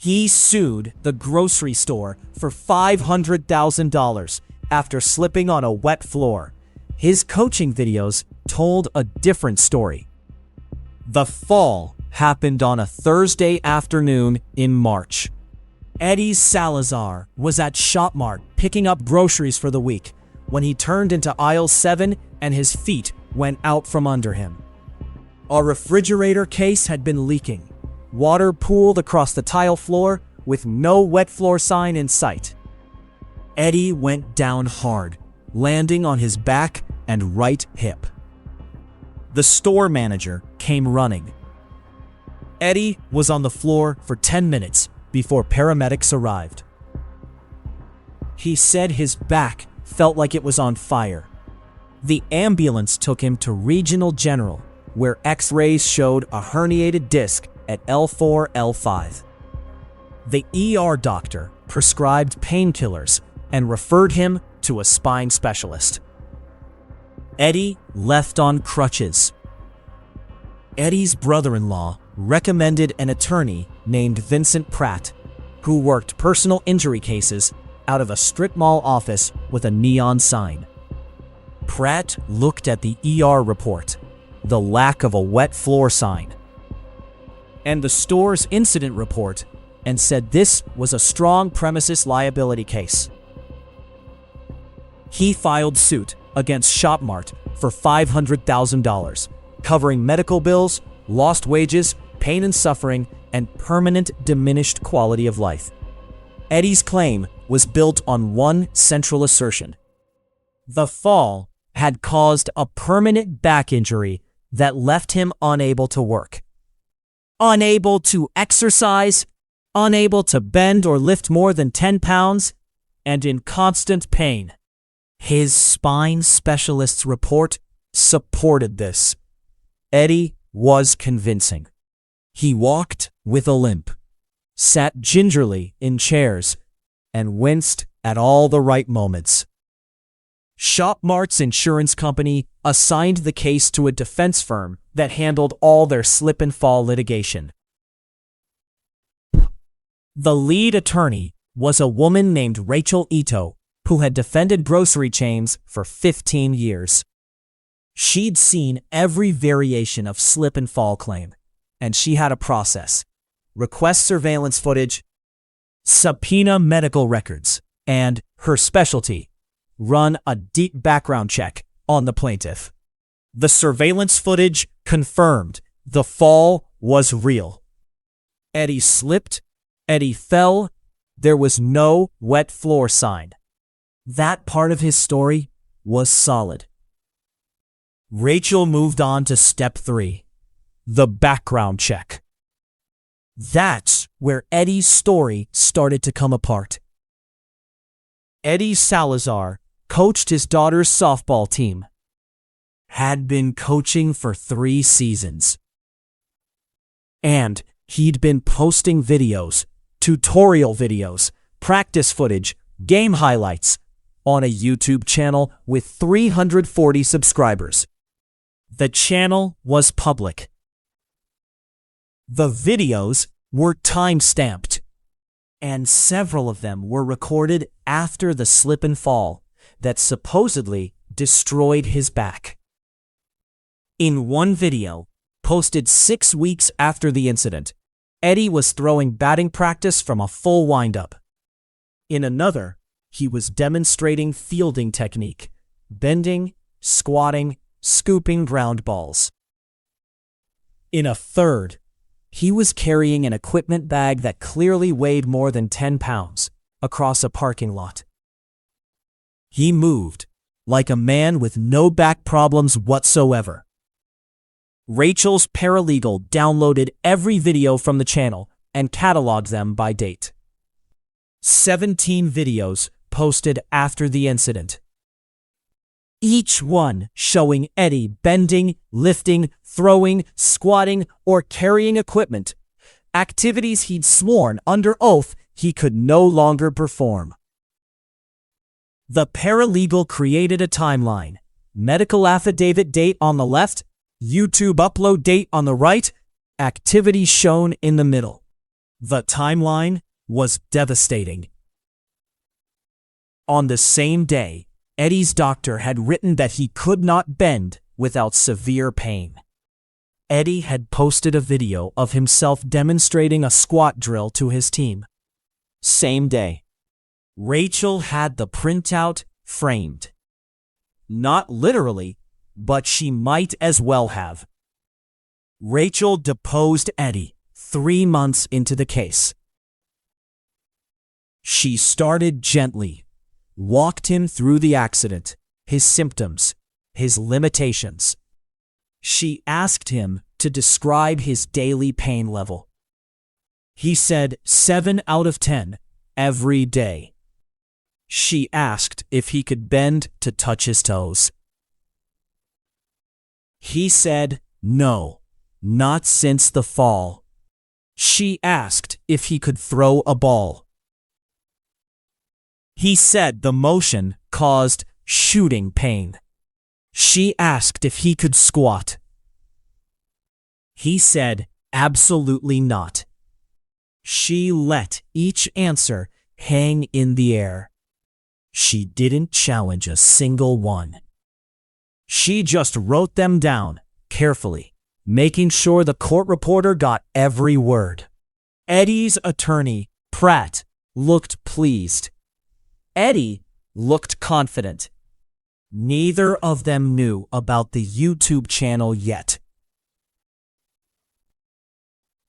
He sued the grocery store for $500,000 after slipping on a wet floor. His coaching videos told a different story. The fall happened on a Thursday afternoon in March. Eddie Salazar was at ShopMart picking up groceries for the week when he turned into aisle 7 and his feet went out from under him. A refrigerator case had been leaking. Water pooled across the tile floor with no wet floor sign in sight. Eddie went down hard, landing on his back and right hip. The store manager came running. Eddie was on the floor for 10 minutes before paramedics arrived. He said his back felt like it was on fire. The ambulance took him to Regional General, where X-rays showed a herniated disc at L4, L5. The ER doctor prescribed painkillers and referred him to a spine specialist. Eddie left on crutches. Eddie's brother-in-law recommended an attorney named Vincent Pratt, who worked personal injury cases out of a strip mall office with a neon sign. Pratt looked at the ER report, the lack of a wet floor sign, and the store's incident report, and said this was a strong premises liability case. He filed suit against ShopMart for $500,000, covering medical bills, lost wages, pain and suffering, and permanent diminished quality of life. Eddie's claim was built on one central assertion. The fall had caused a permanent back injury that left him unable to work, unable to exercise, unable to bend or lift more than 10 pounds, and in constant pain. His spine specialist's report supported this. Eddie was convincing. He walked with a limp, sat gingerly in chairs, and winced at all the right moments. ShopMart's insurance company assigned the case to a defense firm that handled all their slip and fall litigation. The lead attorney was a woman named Rachel Ito, who had defended grocery chains for 15 years. She'd seen every variation of slip and fall claim, and she had a process: request surveillance footage, subpoena medical records, and, her specialty, run a deep background check on the plaintiff. The surveillance footage confirmed the fall was real. Eddie slipped, Eddie fell, there was no wet floor sign. That part of his story was solid. Rachel moved on to step 3, the background check. That's where Eddie's story started to come apart. Eddie Salazar coached his daughter's softball team. Had been coaching for 3 seasons. And he'd been posting videos, tutorial videos, practice footage, game highlights on a YouTube channel with 340 subscribers. The channel was public. The videos were time-stamped, and several of them were recorded after the slip and fall that supposedly destroyed his back. In one video, posted 6 weeks after the incident, Eddie was throwing batting practice from a full windup. In another, he was demonstrating fielding technique, bending, squatting, scooping ground balls. In a third, he was carrying an equipment bag that clearly weighed more than 10 pounds across a parking lot. He moved like a man with no back problems whatsoever. Rachel's paralegal downloaded every video from the channel and cataloged them by date. 17 videos posted after the incident. Each one showing Eddie bending, lifting, throwing, squatting, or carrying equipment, activities he'd sworn under oath he could no longer perform. The paralegal created a timeline: medical affidavit date on the left, YouTube upload date on the right, activity shown in the middle. The timeline was devastating. On the same day, Eddie's doctor had written that he could not bend without severe pain. Eddie had posted a video of himself demonstrating a squat drill to his team. Same day, Rachel had the printout framed. Not literally, but she might as well have. Rachel deposed Eddie 3 months into the case. She started gently, walked him through the accident, his symptoms, his limitations. She asked him to describe his daily pain level. He said 7 out of 10 every day. She asked if he could bend to touch his toes. He said no, not since the fall. She asked if he could throw a ball. He said the motion caused shooting pain. She asked if he could squat. He said absolutely not. She let each answer hang in the air. She didn't challenge a single one. She just wrote them down carefully, making sure the court reporter got every word. Eddie's attorney, Pratt, looked pleased. Eddie looked confident. Neither of them knew about the YouTube channel yet.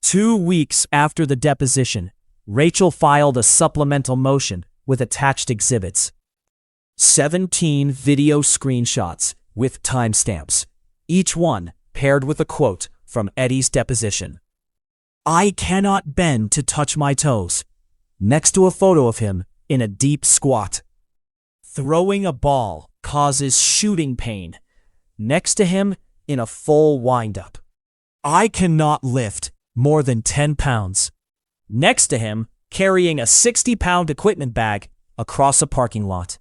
2 weeks after the deposition, Rachel filed a supplemental motion with attached exhibits. 17 video screenshots with timestamps, each one paired with a quote from Eddie's deposition. "I cannot bend to touch my toes," next to a photo of him in a deep squat. "Throwing a ball causes shooting pain," next to him in a full windup. "I cannot lift more than 10 pounds, next to him carrying a 60-pound equipment bag across a parking lot.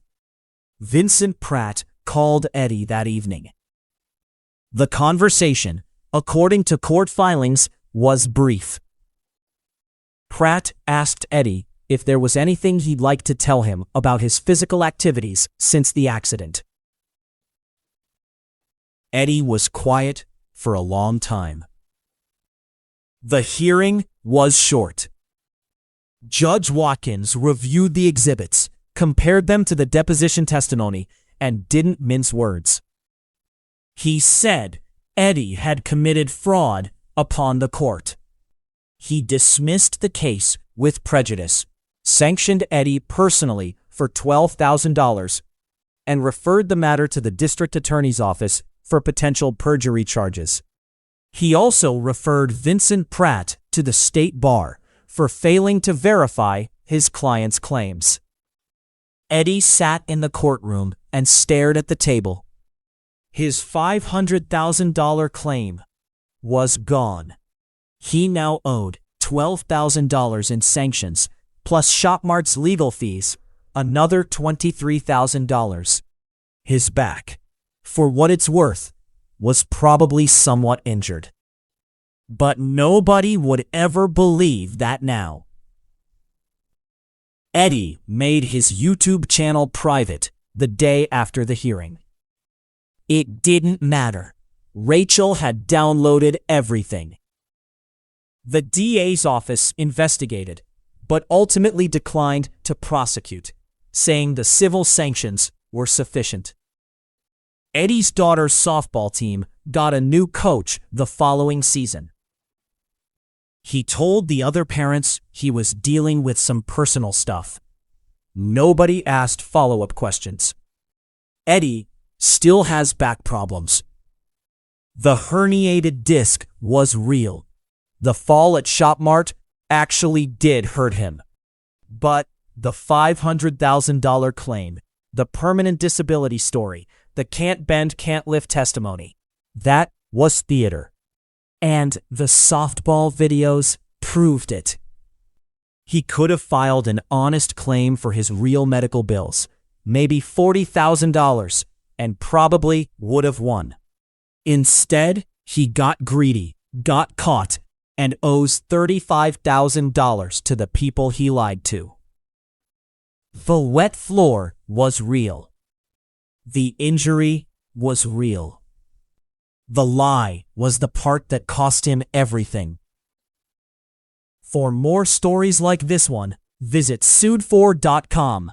Vincent Pratt called Eddie that evening. The conversation, according to court filings, was brief. Pratt asked Eddie if there was anything he'd like to tell him about his physical activities since the accident. Eddie was quiet for a long time. The hearing was short. Judge Watkins reviewed the exhibits, compared them to the deposition testimony, and didn't mince words. He said Eddie had committed fraud upon the court. He dismissed the case with prejudice, sanctioned Eddie personally for $12,000, and referred the matter to the district attorney's office for potential perjury charges. He also referred Vincent Pratt to the state bar for failing to verify his client's claims. Eddie sat in the courtroom and stared at the table. His $500,000 claim was gone. He now owed $12,000 in sanctions, plus ShopMart's legal fees, another $23,000. His back, for what it's worth, was probably somewhat injured. But nobody would ever believe that now. Eddie made his YouTube channel private the day after the hearing. It didn't matter. Rachel had downloaded everything. The DA's office investigated, but ultimately declined to prosecute, saying the civil sanctions were sufficient. Eddie's daughter's softball team got a new coach the following season. He told the other parents he was dealing with some personal stuff. Nobody asked follow-up questions. Eddie still has back problems. The herniated disc was real. The fall at ShopMart actually did hurt him. But the $500,000 claim, the permanent disability story, the can't bend, can't lift testimony, that was theater. And the softball videos proved it. He could have filed an honest claim for his real medical bills, maybe $40,000, and probably would have won. Instead, he got greedy, got caught, and owes $35,000 to the people he lied to. The wet floor was real. The injury was real. The lie was the part that cost him everything. For more stories like this one, visit sued4.com.